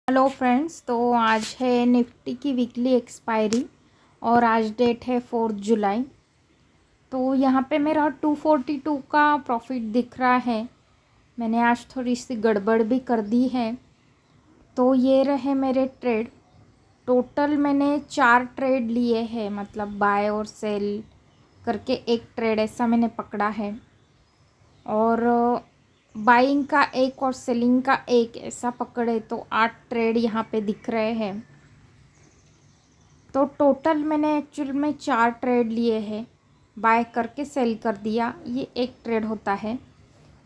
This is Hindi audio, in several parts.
हेलो फ्रेंड्स, तो आज है निफ्टी की वीकली एक्सपायरी और आज डेट है 4 जुलाई। तो यहाँ पे मेरा 242 का प्रॉफिट दिख रहा है। मैंने आज थोड़ी सी गड़बड़ भी कर दी है। तो ये रहे मेरे ट्रेड। टोटल मैंने 4 ट्रेड लिए हैं, मतलब बाय और सेल करके एक ट्रेड ऐसा मैंने पकड़ा है। और बाइंग का एक और सेलिंग का एक ऐसा पकड़े तो 8 ट्रेड यहाँ पे दिख रहे हैं। तो टोटल मैंने एक्चुअल में 4 ट्रेड लिए हैं। बाय करके सेल कर दिया, ये एक ट्रेड होता है।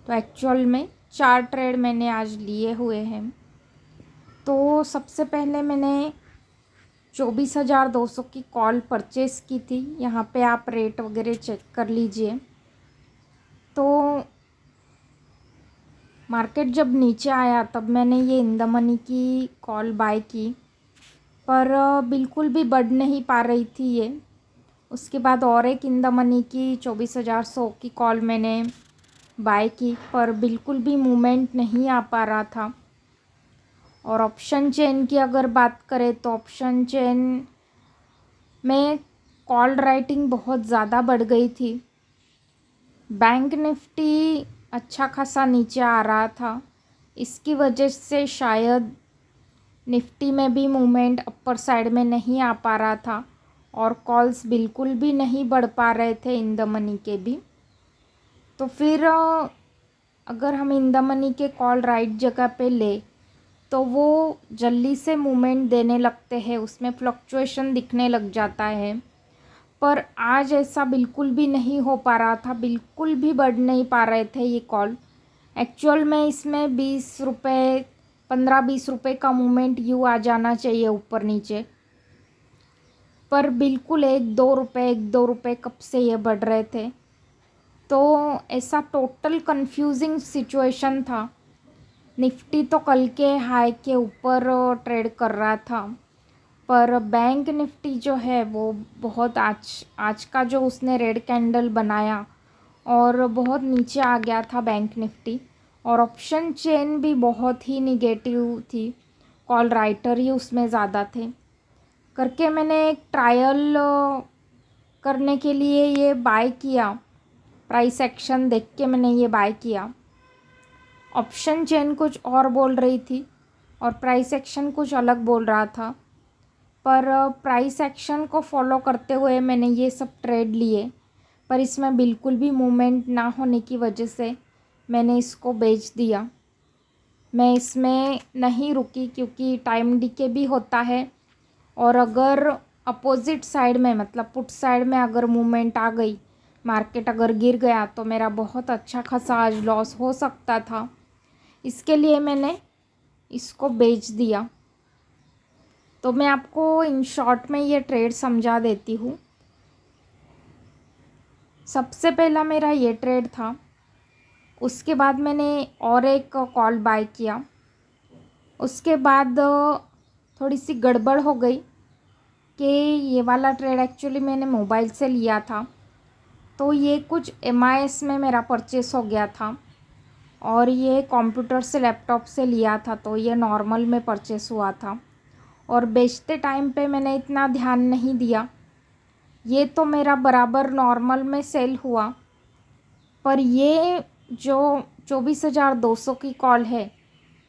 तो एक्चुअल में 4 ट्रेड मैंने आज लिए हुए हैं। तो सबसे पहले मैंने 24,200 की कॉल परचेस की थी। यहाँ पे आप रेट वगैरह चेक कर लीजिए। तो मार्केट जब नीचे आया तब मैंने ये इन द मनी की कॉल बाय की, पर बिल्कुल भी बढ़ नहीं पा रही थी ये। उसके बाद और एक इन द मनी की 24,100 की कॉल मैंने बाय की, पर बिल्कुल भी मूवमेंट नहीं आ पा रहा था। और ऑप्शन चेन की अगर बात करें तो ऑप्शन चेन में कॉल राइटिंग बहुत ज़्यादा बढ़ गई थी। बैंक निफ्टी अच्छा खासा नीचे आ रहा था, इसकी वजह से शायद निफ्टी में भी मूवमेंट अपर साइड में नहीं आ पा रहा था और कॉल्स बिल्कुल भी नहीं बढ़ पा रहे थे इन द मनी के भी। तो फिर अगर हम इन द मनी के कॉल राइट जगह पे ले तो वो जल्दी से मूवमेंट देने लगते हैं, उसमें फ्लक्चुएशन दिखने लग जाता है। पर आज ऐसा बिल्कुल भी नहीं हो पा रहा था, बिल्कुल भी बढ़ नहीं पा रहे थे ये कॉल। एक्चुअल में इसमें 20 रुपये 15-20 रुपये का मूवमेंट यूँ आ जाना चाहिए ऊपर नीचे, पर बिल्कुल 1-2 रुपये कब से ये बढ़ रहे थे। तो ऐसा टोटल कंफ्यूजिंग सिचुएशन था। निफ्टी तो कल के हाई के ऊपर ट्रेड कर रहा था, पर बैंक निफ्टी जो है वो बहुत आज का जो उसने रेड कैंडल बनाया और बहुत नीचे आ गया था बैंक निफ्टी। और ऑप्शन चेन भी बहुत ही निगेटिव थी, कॉल राइटर ही उसमें ज़्यादा थे करके मैंने एक ट्रायल करने के लिए ये बाय किया। प्राइस एक्शन देख के मैंने ये बाय किया। ऑप्शन चेन कुछ और बोल रही थी और प्राइस एक्शन कुछ अलग बोल रहा था, पर प्राइस एक्शन को फॉलो करते हुए मैंने ये सब ट्रेड लिए। पर इसमें बिल्कुल भी मूवमेंट ना होने की वजह से मैंने इसको बेच दिया। मैं इसमें नहीं रुकी क्योंकि टाइम डीके भी होता है, और अगर अपोजिट साइड में मतलब पुट साइड में अगर मूवमेंट आ गई, मार्केट अगर गिर गया तो मेरा बहुत अच्छा खासा आज लॉस हो सकता था। इसके लिए मैंने इसको बेच दिया। तो मैं आपको इन शॉर्ट में ये ट्रेड समझा देती हूँ। सबसे पहला मेरा ये ट्रेड था, उसके बाद मैंने और एक कॉल बाय किया। उसके बाद थोड़ी सी गड़बड़ हो गई कि ये वाला ट्रेड एक्चुअली मैंने मोबाइल से लिया था, तो ये कुछ MIS में मेरा परचेस हो गया था, और ये कंप्यूटर से लैपटॉप से लिया था तो ये नॉर्मल में परचेस हुआ था। और बेचते टाइम पे मैंने इतना ध्यान नहीं दिया, ये तो मेरा बराबर नॉर्मल में सेल हुआ। पर ये जो 24,200 की कॉल है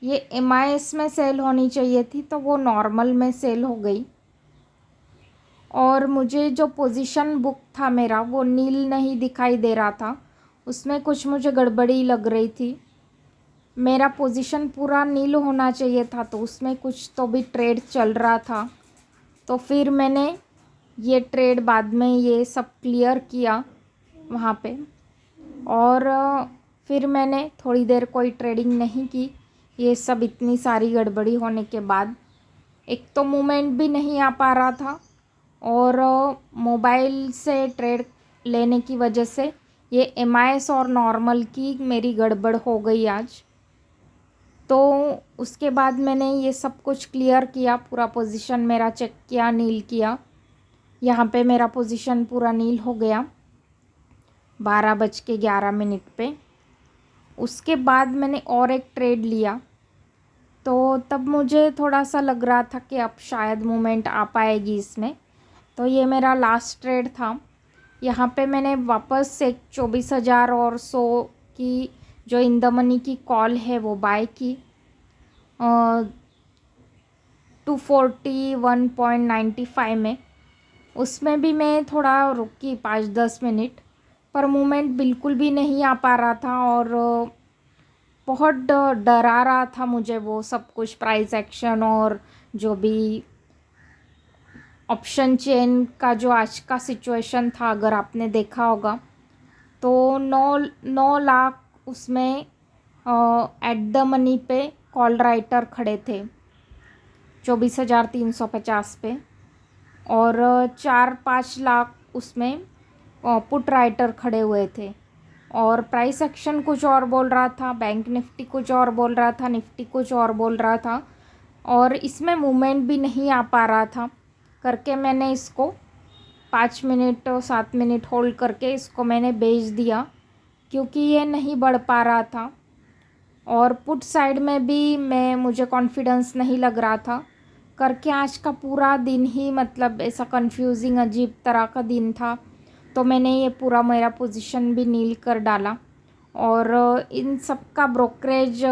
ये MIS में सेल होनी चाहिए थी, तो वो नॉर्मल में सेल हो गई। और मुझे जो पोजीशन बुक था मेरा वो नील नहीं दिखाई दे रहा था, उसमें कुछ मुझे गड़बड़ी लग रही थी। मेरा पोजीशन पूरा नील होना चाहिए था, तो उसमें कुछ तो भी ट्रेड चल रहा था। तो फिर मैंने ये ट्रेड बाद में ये सब क्लियर किया वहाँ पे। और फिर मैंने थोड़ी देर कोई ट्रेडिंग नहीं की, ये सब इतनी सारी गड़बड़ी होने के बाद। एक तो मूवमेंट भी नहीं आ पा रहा था, और मोबाइल से ट्रेड लेने की वजह से ये MIS और नॉर्मल की मेरी गड़बड़ हो गई आज। तो उसके बाद मैंने ये सब कुछ क्लियर किया, पूरा पोजीशन मेरा चेक किया, नील किया। यहाँ पे मेरा पोजीशन पूरा नील हो गया 12:11 पे। उसके बाद मैंने और एक ट्रेड लिया, तो तब मुझे थोड़ा सा लग रहा था कि अब शायद मूवमेंट आ पाएगी इसमें। तो ये मेरा लास्ट ट्रेड था। यहाँ पे मैंने वापस एक 24,000 और 100 की जो इन द मनी की कॉल है वो बाय की 241.95 में। उसमें भी मैं थोड़ा रुकी 5-10 मिनट, पर मूवमेंट बिल्कुल भी नहीं आ पा रहा था और बहुत डरा रहा था मुझे वो सब कुछ, प्राइस एक्शन और जो भी ऑप्शन चेन का जो आज का सिचुएशन था, अगर आपने देखा होगा तो 9 लाख उसमें एट द मनी पे कॉल राइटर खड़े थे 24,350 पे, और 4-5 लाख उसमें पुट राइटर खड़े हुए थे। और प्राइस एक्शन कुछ और बोल रहा था, बैंक निफ्टी कुछ और बोल रहा था, निफ्टी कुछ और बोल रहा था, और इसमें मूवमेंट भी नहीं आ पा रहा था करके मैंने इसको 5 मिनट 7 मिनट होल्ड करके इसको मैंने बेच दिया, क्योंकि ये नहीं बढ़ पा रहा था। और पुट साइड में भी मुझे कॉन्फिडेंस नहीं लग रहा था करके आज का पूरा दिन ही मतलब ऐसा कंफ्यूजिंग अजीब तरह का दिन था। तो मैंने ये पूरा मेरा पोजीशन भी नील कर डाला, और इन सब का ब्रोकरेज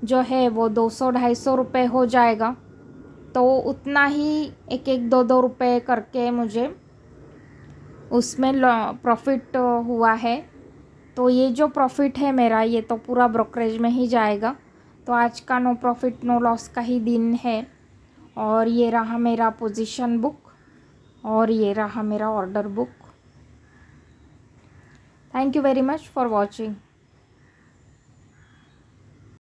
जो है वो 200-250 रुपये हो जाएगा। तो उतना ही 1-2 रुपये करके मुझे उसमें प्रॉफिट हुआ है। तो ये जो प्रॉफिट है मेरा, ये तो पूरा ब्रोकरेज में ही जाएगा। तो आज का नो प्रॉफिट नो लॉस का ही दिन है। और ये रहा मेरा पोजीशन बुक, और ये रहा मेरा order book. Thank you very much for watching.